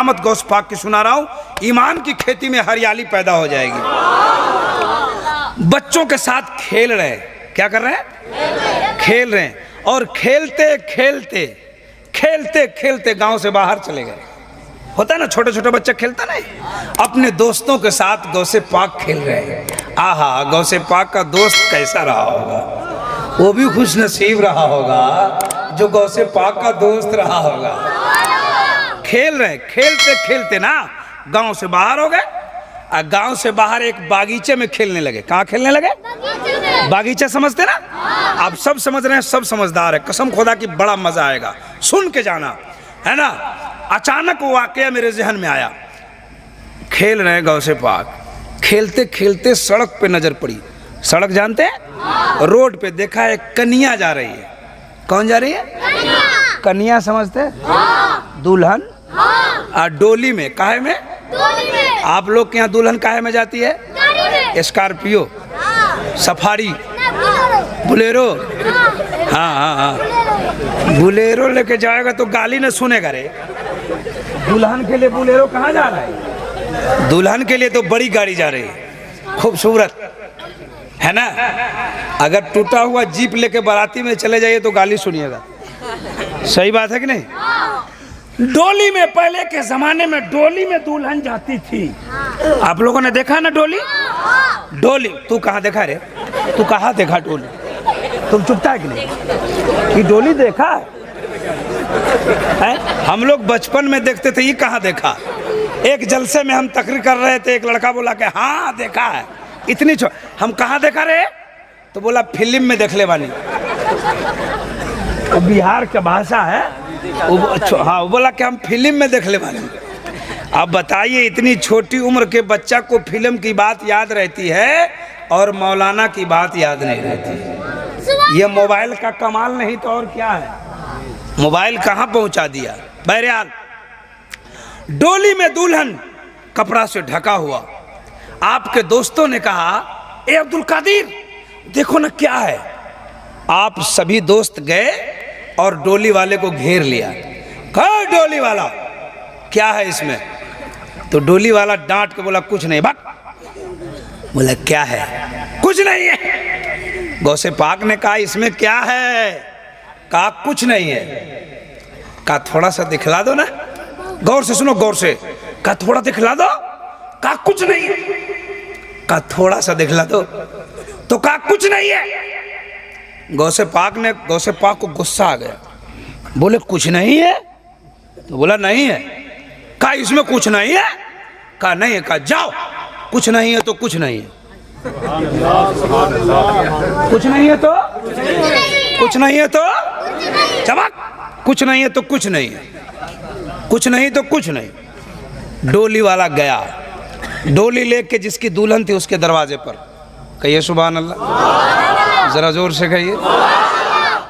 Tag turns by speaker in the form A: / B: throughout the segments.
A: मत गौस पाक की सुना रहा हूं, ईमान की खेती में हरियाली पैदा हो जाएगी। बच्चों के साथ खेल रहे हैं, क्या कर रहे हैं? खेल रहे हैं। और खेलते खेलते खेलते खेलते गांव से बाहर चले गए। होता है ना, छोटे छोटे बच्चे खेलता नहीं, अपने दोस्तों के साथ गौसे पाक खेल रहे हैं। आहा, गौसे पाक का दोस्त कैसा रहा होगा, वो भी खुश नसीब रहा होगा जो गौसे पाक का दोस्त रहा होगा। खेल रहे, खेलते खेलते ना गांव से बाहर हो गए। और गांव से बाहर एक बागीचे में खेलने लगे। कहाँ खेलने लगे? बागीचा समझते ना? आप सब समझ रहे हैं, सब समझदार है। कसम खुदा की बड़ा मजा आएगा, सुन के जाना, है ना। अचानक वो वाकया मेरे जहन में आया। खेल रहे हैं गांव से पाक, खेलते खेलते सड़क पे नजर पड़ी। सड़क जानते हैं? रोड पे देखा एक कन्या जा रही है। कौन जा रही है? कन्या समझते? दुल्हन। डोली में, काहे में? आप लोग के यहाँ दुल्हन काहे में जाती है? Scorpio, safari, Bolero. हाँ हाँ हाँ, बुलेरो लेके जाएगा तो गाली न सुनेगा रे। दुल्हन के लिए बुलेरो कहाँ जा रहा है? दुल्हन के लिए तो बड़ी गाड़ी जा रही है, खूबसूरत, है ना। अगर टूटा हुआ जीप लेके बाराती में चले जाइए तो गाली सुनिएगा। सही बात है कि नहीं? डोली में, पहले के जमाने में डोली में दुल्हन जाती थी। आप लोगों ने देखा ना डोली? डोली, तू कहाँ देखा रे? तू कहाँ देखा डोली? तुम चुपता है कि नहीं? ये डोली देखा है? हम लोग बचपन में देखते थे, ये कहाँ देखा। एक जलसे में हम तकरीर कर रहे थे, एक लड़का बोला कि हाँ देखा है। इतनी हम कहाँ देखा रे? तो बोला फिल्म में देख ले बानी। वो बिहार का भाषा है। हाँ, वो बोला कि हम फिल्म में देख ले बानी। अब बताइए, इतनी छोटी उम्र के बच्चा को फिल्म की बात याद रहती है और मौलाना की बात याद नहीं रहती। ये मोबाइल का कमाल नहीं तो और क्या है। मोबाइल कहाँ पहुंचा दिया। बहरहाल, डोली में दुल्हन कपड़ा से ढका हुआ। आपके दोस्तों ने कहा, ए अब्दुल कादिर देखो ना क्या है। आप सभी दोस्त गए और डोली वाले को घेर लिया। कहा डोली वाला, क्या है इसमें? तो डोली वाला डांट के बोला, कुछ नहीं। भाग। बोला क्या है? कुछ नहीं है। गौसे पाक ने कहा, इसमें क्या है? कहा कुछ नहीं है। कहा थोड़ा सा दिखला दो ना। गौर से सुनो, गौर से। कहा थोड़ा दिखला दो। कहा कुछ नहीं है। कहा थोड़ा सा दिखला दो। तो कहा कुछ नहीं है। गौसे पाक को गुस्सा आ गया। बोले कुछ नहीं है? तो बोला नहीं है। कहा इसमें कुछ नहीं है? कहा नहीं है। कहा जाओ, कुछ नहीं है तो कुछ नहीं है। कुछ नहीं है तो कुछ नहीं है तो चमक, कुछ नहीं है तो कुछ नहीं है, कुछ नहीं तो कुछ नहीं। डोली वाला गया, डोली लेके जिसकी दुल्हन थी उसके दरवाजे पर। कहिए सुभान अल्लाह, जरा जोर से कहिए।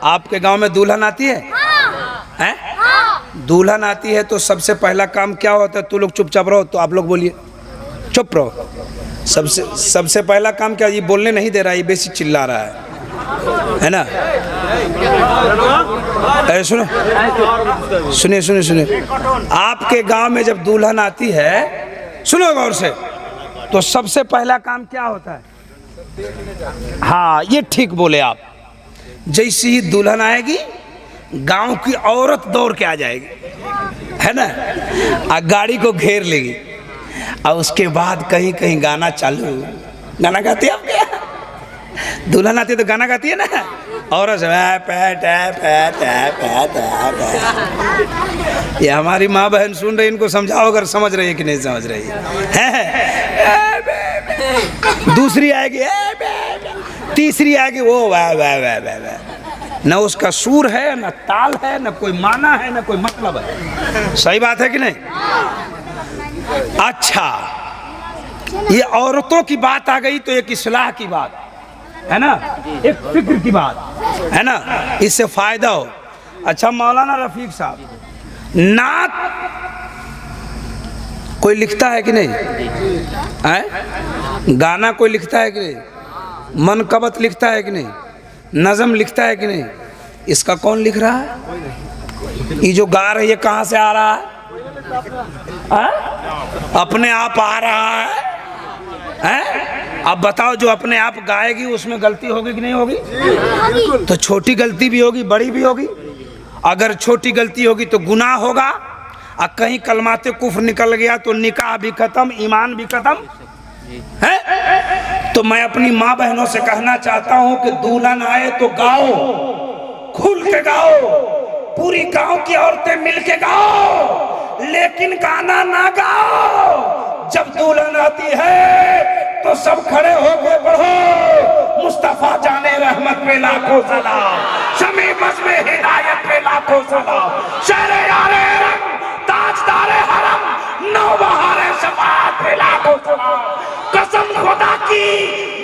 A: आपके गांव में दुल्हन आती है? हैं? दुल्हन आती है तो सबसे पहला काम क्या होता है? तू लोग चुपचाप रहो, तो आप लोग बोलिए, चुप रहो। सबसे पहला काम क्या? ये बोलने नहीं दे रहा, ये बेसी चिल्ला रहा है ना। अरे सुनो, सुनिए सुनिए सुनिए। आपके गांव में जब दुल्हन आती है, सुनो गौर से, तो सबसे पहला काम क्या होता है? हाँ, ये ठीक बोले आप। जैसे ही दुल्हन आएगी, गांव की औरत दौड़ के आ जाएगी, है ना, गाड़ी को घेर लेगी। और उसके बाद कहीं कहीं गाना चालू। गाना गाती है आपके? दुल्हन आती है तो गाना गाती है ना औरत से। ये हमारी माँ बहन सुन रही, इनको समझाओ अगर समझ रही है कि नहीं समझ रही है। दूसरी आएगी, तीसरी आएगी, वो वाह वाह वाह वाह वाह। न उसका सूर है, न ताल है, न कोई माना है, न कोई मतलब है। सही बात है कि नहीं? अच्छा, ये औरतों की बात आ गई तो एक इस्लाह की बात है ना, एक फिक्र की बात है ना, इससे फायदा हो। अच्छा मौलाना रफीक साहब, नात कोई लिखता है कि नहीं है? गाना कोई लिखता है कि नहीं? मनकबत लिखता है कि नहीं? नज़म लिखता है कि नहीं? इसका कौन लिख रहा है? ये जो गा रही है कहाँ से आ रहा है? अपने आप आ रहा है? अब बताओ, जो अपने आप गाएगी उसमें गलती होगी कि नहीं होगी? तो छोटी गलती भी होगी, बड़ी भी होगी। अगर छोटी गलती होगी तो गुनाह होगा, और कहीं कलमाते कुफ्र निकल गया तो निकाह भी खत्म, ईमान भी खत्म है। तो मैं अपनी माँ बहनों से कहना चाहता हूं कि दुल्हन आए तो गाओ, खुल के गाओ, पूरी गांव की औरतें मिलके गाओ, लेकिन गाना ना गाओ। जब दुल्हन आती है तो सब खड़े होकर पढ़ो, मुस्तफा जाने रहमत पे लाखों सलाम, शमी बज़्म हिदायत पे लाखों सलाम, शहरे यारे रंग ताजदारे हरम, नौबहारे शफाअत पे लाखों सलाम। कसम खुदा की,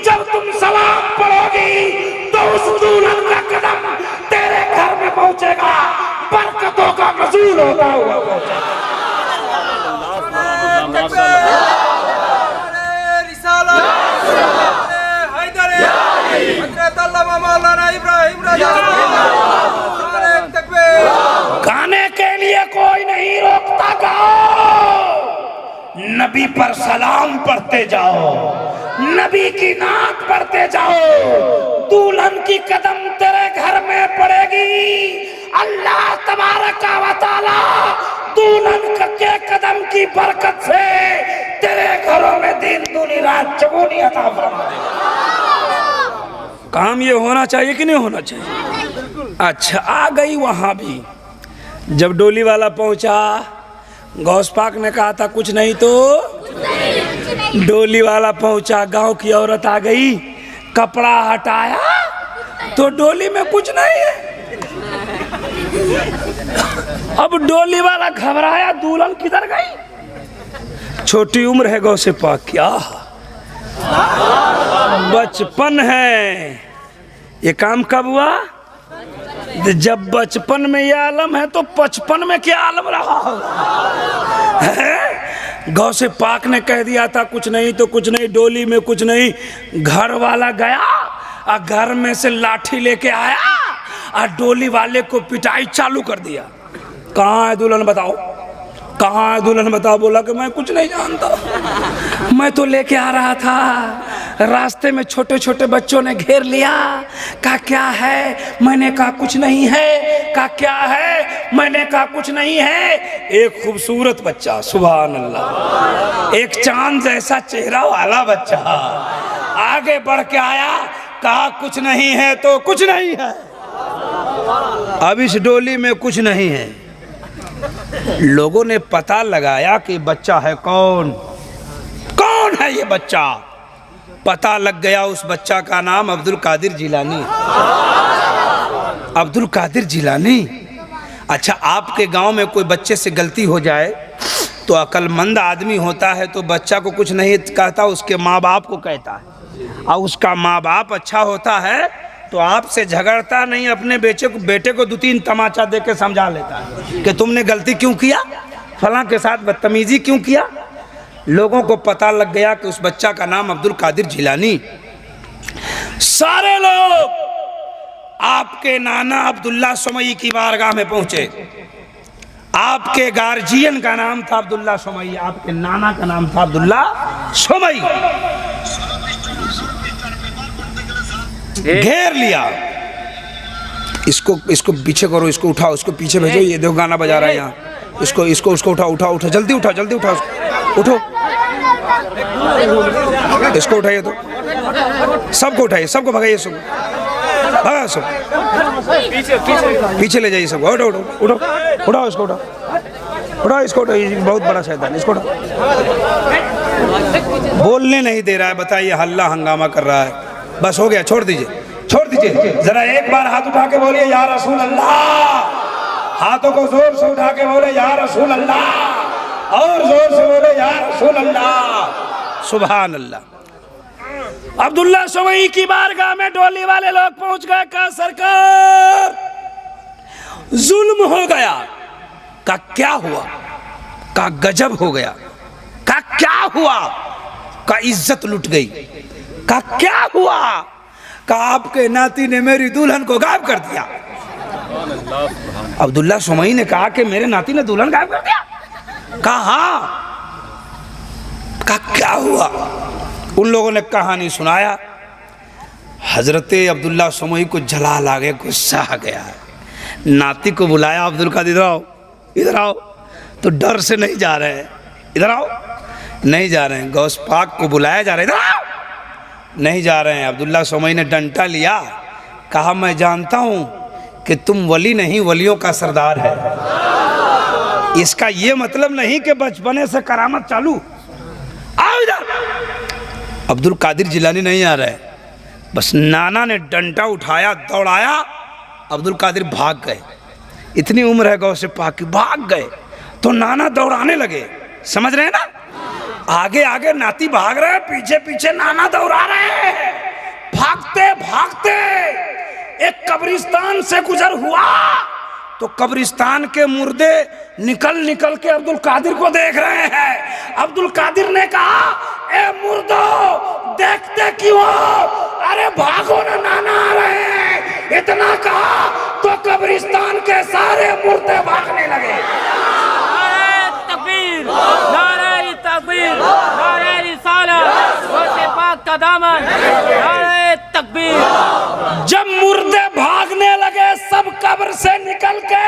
A: जब तुम सलाम पढ़ोगी तो उस दुल्हन का कदम तेरे घर में पहुंचेगा, बरकतों का नज़ूल होता हुआ पहुंचेगा। गाने के लिए कोई नहीं रोकता, गाओ, नबी पर सलाम पढ़ते जाओ, नबी की नात पढ़ते जाओ। दुल्हन की कदम तेरे घर में पड़ेगी, अल्लाह तबारक व तआला दुल्हन के कदम की बरकत से तेरे घरों में दिन दूनी रात चौगुनी अता फरमा देगा। काम ये होना चाहिए कि नहीं होना चाहिए? अच्छा, आ गई वहां भी। जब डोली वाला पहुंचा, गौस पाक ने कहा था कुछ नहीं, तो डोली वाला पहुंचा, गांव की औरत आ गई, कपड़ा हटाया तो डोली में कुछ नहीं है। अब डोली वाला घबराया, दुल्हन किधर गई? छोटी उम्र है गौसे पाक, क्या बचपन है। ये काम कब हुआ? जब बचपन में ये आलम है तो 55 में क्या आलम रहा है? गौसे पाक ने कह दिया था कुछ नहीं तो कुछ नहीं, डोली में कुछ नहीं। घर वाला गया और घर में से लाठी लेके आया और डोली वाले को पिटाई चालू कर दिया। कहाँ है दुल्हन बताओ, कहाँ है दुल्हन बताओ? बोला कि मैं कुछ नहीं जानता, मैं तो लेके आ रहा था, रास्ते में छोटे छोटे बच्चों ने घेर लिया, कहा क्या है? मैंने कहा कुछ नहीं है। कहा क्या है? मैंने कहा कुछ नहीं है। एक खूबसूरत बच्चा, सुभान अल्लाह, एक चांद जैसा चेहरा वाला बच्चा आगे बढ़ के आया, कहा कुछ नहीं है तो कुछ नहीं है। अब इस डोली में कुछ नहीं है। लोगों ने पता लगाया कि बच्चा है कौन, कौन है ये बच्चा? पता लग गया उस बच्चा का नाम अब्दुल कादिर जिलानी। अब्दुल कादिर जिलानी। अच्छा, आपके गांव में कोई बच्चे से गलती हो जाए तो अक्लमंद आदमी होता है तो बच्चा को कुछ नहीं कहता, उसके माँ बाप को कहता है, और उसका माँ बाप अच्छा होता है तो आपसे झगड़ता नहीं, अपने बेटे को 2-3 तमाचा दे के समझा लेता है कि तुमने गलती क्यों किया, फलां के साथ बदतमीजी क्यों किया। लोगों को पता लग गया कि उस बच्चा का नाम अब्दुल कादिर जिलानी। सारे लोग आपके नाना अब्दुल्ला सुमई की बारगाह में पहुंचे। आपके गार्जियन का नाम था अब्दुल्ला सुमई, आपके नाना का नाम था अब्दुल्ला सुमई। घेर लिया, इसको पीछे करो, इसको उठाओ, इसको पीछे भेजो, ये देखो गाना बजा रहा है यहाँ, इसको उठाओ, जल्दी उठा, उठो, इसको उठाइए, तो सबको उठाइए, सबको भगाइए, सब पीछे ले जाइए, सबको उठाओ, इसको उठाओ, ये बहुत बड़ा शैतान, इसको उठाओ। बोलने नहीं दे रहा है, बताइए, हल्ला हंगामा कर रहा है। बस हो गया, छोड़ दीजिए। जरा एक बार हाथ उठा के बोलिए या रसूल अल्लाह। हाथों को जोर से उठा के बोले या रसूल अल्लाह, और जोर से बोले या रसूल अल्लाह। सुभान अल्लाह। अब्दुल्ला सुमई की बारगाह में डोली वाले लोग पहुंच गए। कहा सरकार, जुल्म हो गया। का क्या हुआ? का गजब हो गया। का क्या हुआ? का इज्जत लुट गई। का क्या हुआ? का आपके नाती ने मेरी दुल्हन को गायब कर दिया। अब्दुल्ला सुमई ने कहा कि मेरे नाती ने दुल्हन गायब कर दिया। कहा हाँ। कहा क्या हुआ? उन लोगों ने कहानी सुनाया। हजरत अब्दुल्ला समोई को जलाल आ गया, गुस्सा आ गया। नाती को बुलाया, अब्दुल कादिर इधर आओ, इधर आओ। तो डर से नहीं जा रहे हैं, इधर आओ, नहीं जा रहे हैं। गौस पाक को बुलाया जा रहा है, इधर आओ, नहीं जा रहे हैं। अब्दुल्ला समोई ने डंडा लिया, कहा मैं जानता हूं कि तुम वली नहीं, वलियों का सरदार है। इसका ये मतलब नहीं कि बचपने से करामत चालू। आओ इधर। अब्दुल कादिर जिलानी नहीं आ रहा है, बस नाना ने डंडा उठाया, दौड़ाया, अब्दुल कादिर भाग गए। इतनी उम्र है गौसे पाक की, भाग गए। तो नाना दौड़ाने लगे, समझ रहे हैं ना? आगे आगे नाती भाग रहे हैं, पीछे पीछे नाना दौड़ा रहे हैं। भागते भागते एक कब्रिस्तान से गुजर हुआ तो कब्रिस्तान के मुर्दे निकल निकल के अब्दुल कादिर को देख रहे हैं। अब्दुल कादिर ने कहा, ए मुर्दो देखते क्यों हो? अरे भागो ना, नाना आ रहे हैं। इतना कहा तो कब्रिस्तान के सारे मुर्दे भागने लगे।
B: नारे तकबीर, नारे तकबीर, नारे रिसालत, गौसे पाक का दामन, नारे तकबीर।
A: जब मुर्दे भागने लगे सब कब्र से निकल के,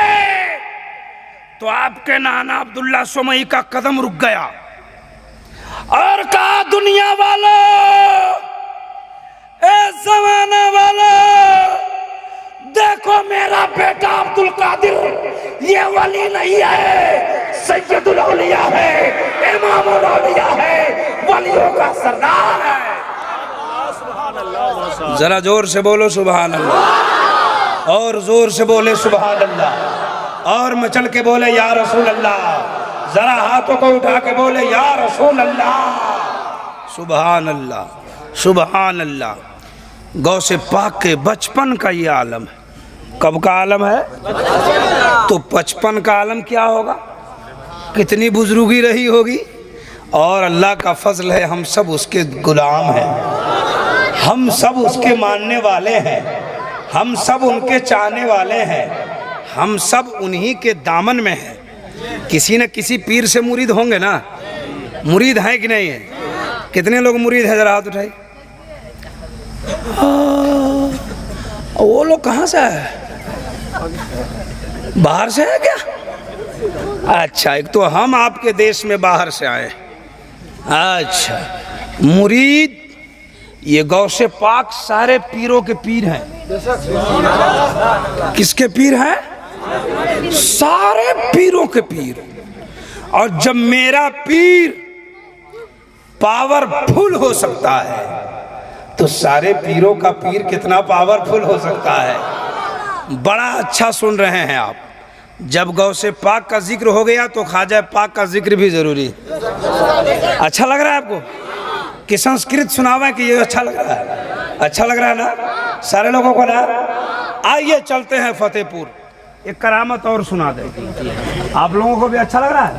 A: तो आपके नाना अब्दुल्ला समई का कदम रुक गया और कहा, दुनिया वालों, ए ज़माना वालों, देखो मेरा बेटा अब्दुल कादिर ये वली नहीं है, सैयदुल औलिया है, इमामुल औलिया है, वलियों का सरदार है। जरा जोर से बोलो सुभान अल्लाह, और जोर से बोले सुभान अल्लाह, और मचल के बोले या रसूल अल्लाह। जरा हाथों को उठा के बोले या रसूल अल्लाह। सुभान अल्लाह, सुभान अल्लाह। गौसे पाक के बचपन का ये आलम है। कब का आलम है? तो बचपन का आलम क्या होगा? कितनी बुजुर्गी रही होगी। और अल्लाह का फजल है, हम सब उसके गुलाम हैं, हम सब उसके मानने वाले हैं, हम सब उनके चाहने वाले हैं, हम सब उन्हीं के दामन में हैं। किसी न किसी पीर से मुरीद होंगे ना? मुरीद हैं कि नहीं है? कितने लोग मुरीद हैं? जरा हाथ उठाइए। वो लोग कहाँ से है? बाहर से है क्या? अच्छा, एक तो हम आपके देश में बाहर से आए। अच्छा, मुरीद ये गौसे पाक सारे पीरों के पीर हैं। किसके पीर हैं? सारे पीरों के पीर। और जब मेरा पीर पावरफुल हो सकता है तो सारे पीरों का पीर कितना पावरफुल हो सकता है। बड़ा अच्छा सुन रहे हैं आप। जब गौसे पाक का जिक्र हो गया तो ख्वाजा पाक का जिक्र भी जरूरी है। अच्छा लग रहा है आपको कि संस्कृत सुनावा कि ये अच्छा लग रहा है? अच्छा लग रहा है ना सारे लोगों को ना? आइए चलते हैं फतेहपुर, एक करामत और सुना दे। आप लोगों को भी अच्छा लग रहा है?